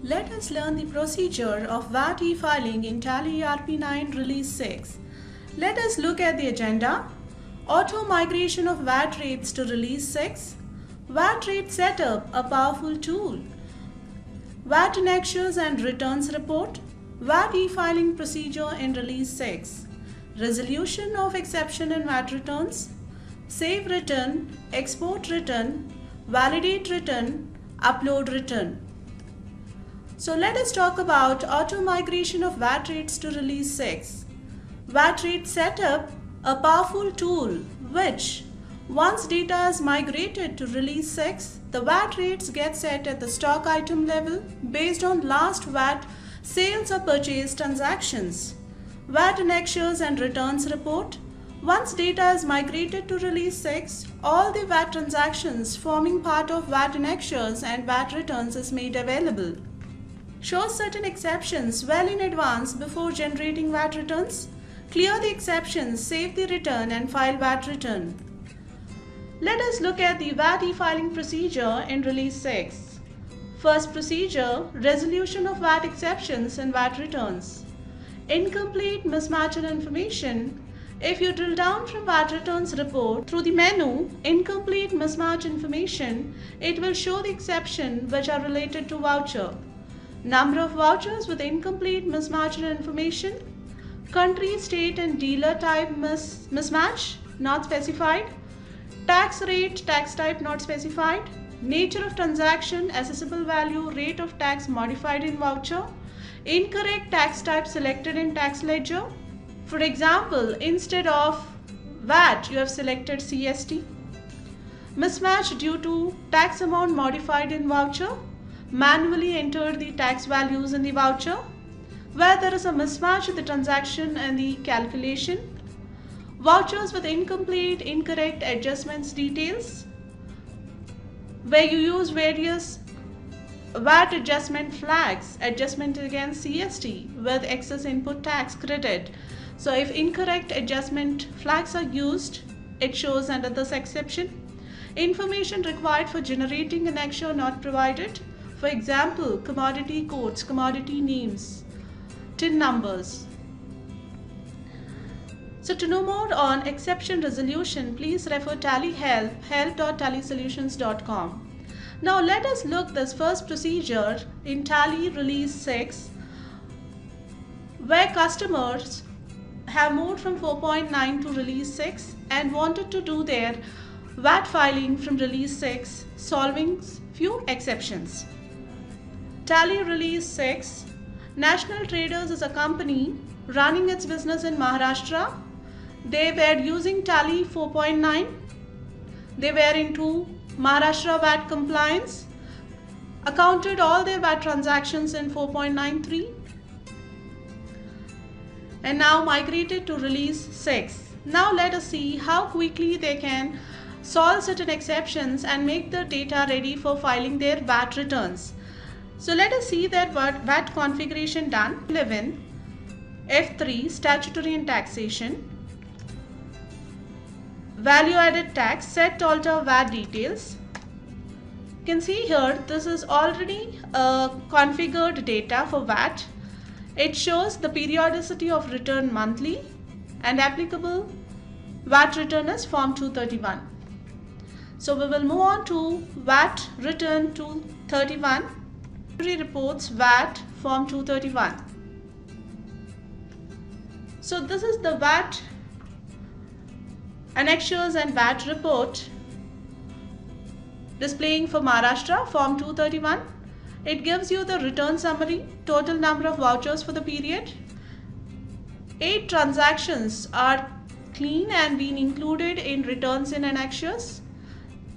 Let us learn the procedure of VAT e-filing in Tally ERP9 Release 6. Let us look at the agenda. Auto migration of VAT rates to Release 6. VAT rate setup, a powerful tool. VAT annexures and returns report. VAT e-filing procedure in Release 6. Resolution of exception in VAT returns. Save return, export return, validate return, upload return. So let us talk about auto migration of VAT rates to Release 6. VAT rate setup, a powerful tool which, once data is migrated to Release 6, the VAT rates get set at the stock item level based on last VAT sales or purchase transactions. VAT annexures and returns report. Once data is migrated to Release 6, all the VAT transactions forming part of VAT annexures and VAT returns is made available. Show certain exceptions well in advance before generating VAT returns. Clear the exceptions, save the return and file VAT return. Let us look at the VAT e-filing procedure in Release 6. First procedure, resolution of VAT exceptions and VAT returns. Incomplete, mismatched information. If you drill down from VAT returns report through the menu, incomplete, mismatched information, it will show the exception which are related to voucher. Number of vouchers with incomplete, mismatched information. Country, state and dealer type mismatch, not specified. Tax rate, tax type not specified. Nature of transaction, assessable value, rate of tax modified in voucher. Incorrect tax type selected in tax ledger. For example, instead of VAT, you have selected CST. Mismatch due to tax amount modified in voucher. Manually enter the tax values in the voucher, where there is a mismatch in the transaction and the calculation. Vouchers with incomplete, incorrect adjustments details, where you use various VAT adjustment flags, adjustment against CST with excess input tax credit. So if incorrect adjustment flags are used, it shows under this exception. Information required for generating an annexure not provided. For example, commodity codes, commodity names, TIN numbers. So to know more on exception resolution, please refer Tally Help, help.tallysolutions.com. Now let us look this first procedure in Tally Release 6, where customers have moved from 4.9 to Release 6 and wanted to do their VAT filing from Release 6, solving few exceptions. Tally Release 6. National Traders is a company running its business in Maharashtra. They were using Tally 4.9. They were into Maharashtra VAT compliance, accounted all their VAT transactions in 4.93, and now migrated to Release 6. Now let us see how quickly they can solve certain exceptions and make the data ready for filing their VAT returns. So let us see that VAT configuration done. 11, F3, statutory and taxation. Value added tax, set alter VAT details. You can see here this is already configured data for VAT. It shows the periodicity of return monthly and applicable VAT return is Form 231. So we will move on to VAT return 231. Reports VAT Form 231. So this is the VAT annexures and VAT report displaying for Maharashtra Form 231. It gives you the return summary, total number of vouchers for the period. 8 transactions are clean and been included in returns and annexures.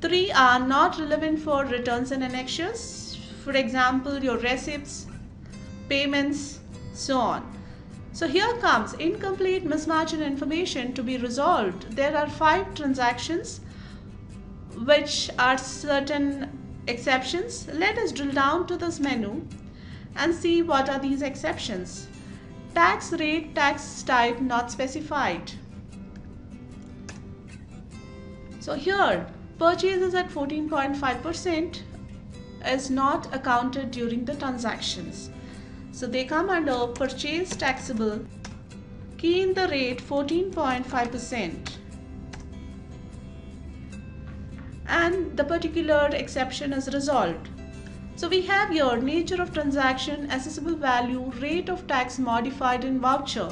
3 are not relevant for returns and annexures. For example, your receipts, payments, so on. So here comes incomplete, mismatched information to be resolved. There are 5 transactions which are certain exceptions. Let us drill down to this menu and see what are these exceptions. Tax rate, tax type not specified. So here, purchase is at 14.5%, is not accounted during the transactions. So they come under purchase taxable. Key in the rate 14.5%. And the particular exception is resolved. So we have here nature of transaction, assessable value, rate of tax modified in voucher.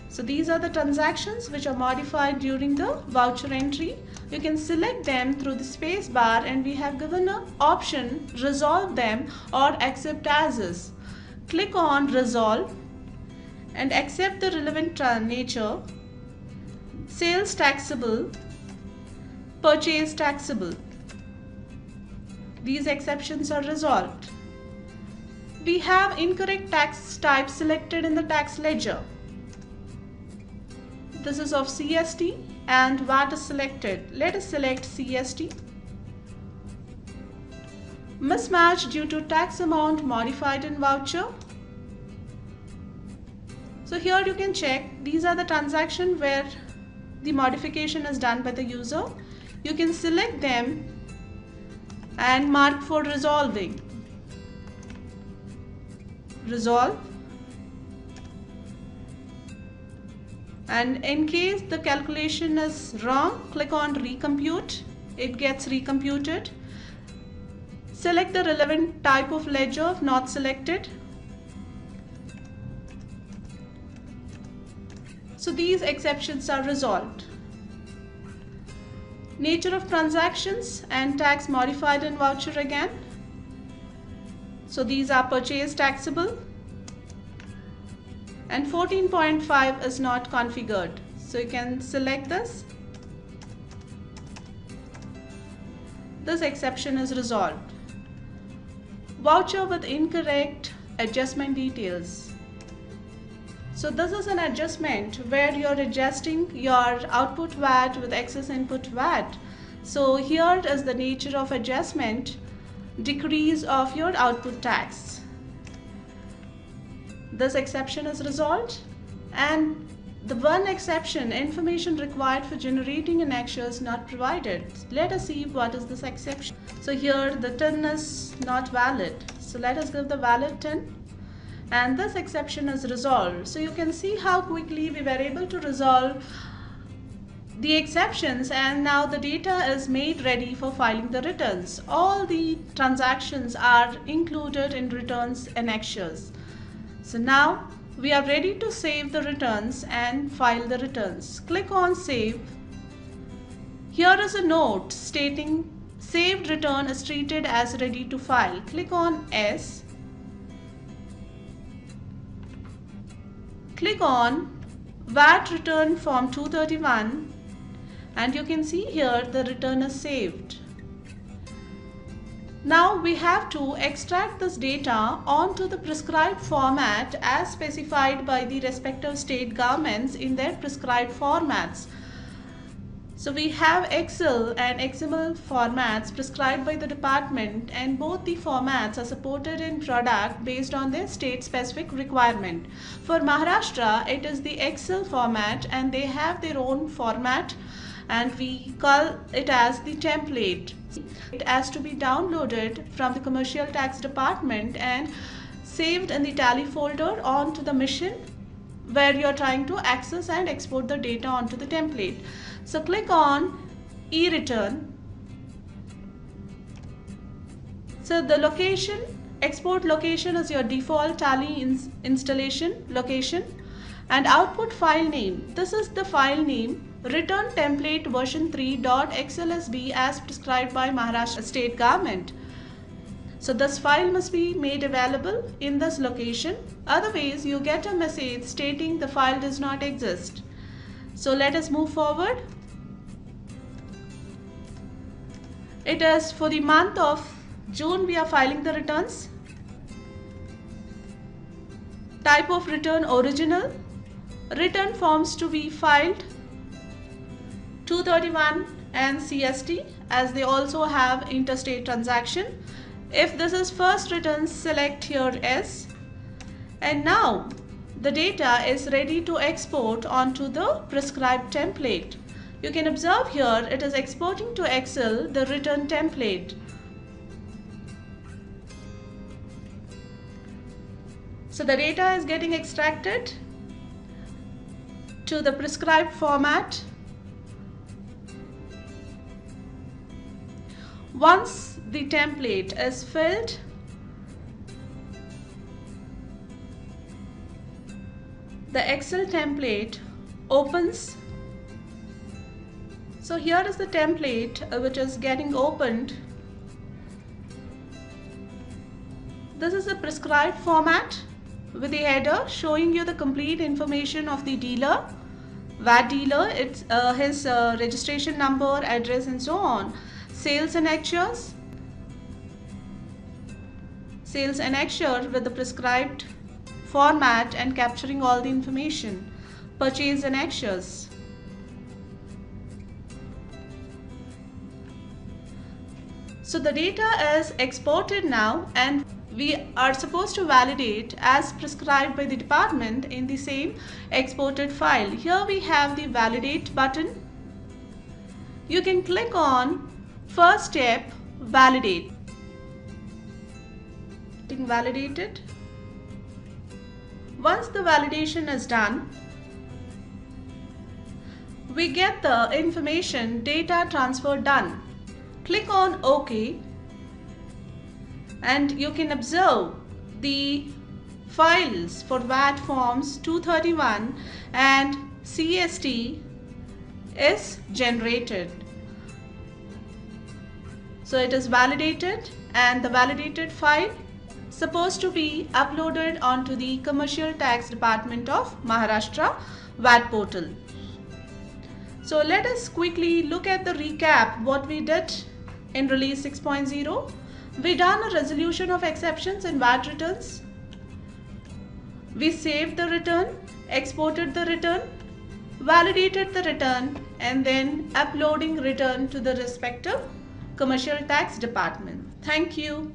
So these are the transactions which are modified during the voucher entry. You can select them through the space bar, and we have given an option resolve them or accept as is. Click on resolve and accept the relevant nature, sales taxable, purchase taxable. These exceptions are resolved. We have incorrect tax type selected in the tax ledger. This is of CST and VAT is selected. Let us select CST. Mismatch due to tax amount modified in voucher. So here you can check, these are the transactions where the modification is done by the user. You can select them and mark for resolving. Resolve. And in case the calculation is wrong, click on recompute. It gets recomputed. Select the relevant type of ledger if not selected. So these exceptions are resolved. Nature of transactions and tax modified in voucher again. So these are purchase taxable. And 14.5 is not configured. So you can select this. This exception is resolved. Voucher with incorrect adjustment details. So this is an adjustment where you're adjusting your output VAT with excess input VAT. So here is the nature of adjustment, decrease of your output tax. This exception is resolved, and the one exception, information required for generating an action, is not provided. Let us see what is this exception. So here the TIN is not valid. So let us give the valid TIN. And this exception is resolved. So you can see how quickly we were able to resolve the exceptions, and now the data is made ready for filing the returns. All the transactions are included in returns annexures. So now we are ready to save the returns and file the returns. Click on save. Here is a note stating saved return is treated as ready to file. Click on S. Click on VAT return form 231, and you can see here the return is saved. Now we have to extract this data onto the prescribed format as specified by the respective state governments in their prescribed formats. So we have Excel and XML formats prescribed by the department, and both the formats are supported in product based on their state specific requirement. For Maharashtra, it is the Excel format, and they have their own format, and we call it as the template. It has to be downloaded from the commercial tax department and saved in the tally folder onto the machine where you are trying to access and export the data onto the template. So click on e-return. So the location, export location is your default tally installation location, and output file name. This is the file name, return template version 3.xlsb as prescribed by Maharashtra state government. So this file must be made available in this location. Otherwise, you get a message stating the file does not exist. So let us move forward. It is for the month of June we are filing the returns. Type of return original. Return forms to be filed 231 and CST, as they also have interstate transaction. If this is first return, select here S. And now the data is ready to export onto the prescribed template. You can observe here it is exporting to Excel the return template. So the data is getting extracted to the prescribed format. Once the template is filled, the Excel template opens. So here is the template which is getting opened. This is the prescribed format with the header showing you the complete information of the dealer, VAT dealer, its his registration number, address and so on. Sales annexure with the prescribed format and capturing all the information. Purchase annexures. So the data is exported now and we are supposed to validate as prescribed by the department in the same exported file. Here we have the validate button. You can click on first step, validate. Getting validated. Once the validation is done, we get the information data transfer done. Click on OK and you can observe the files for VAT forms 231 and CST is generated. So it is validated and the validated file supposed to be uploaded onto the Commercial Tax Department of Maharashtra VAT portal. So let us quickly look at the recap what we did in release 6.0. We done a resolution of exceptions in VAT returns. We saved the return, exported the return, validated the return and then uploading return to the respective Commercial Tax Department. Thank you.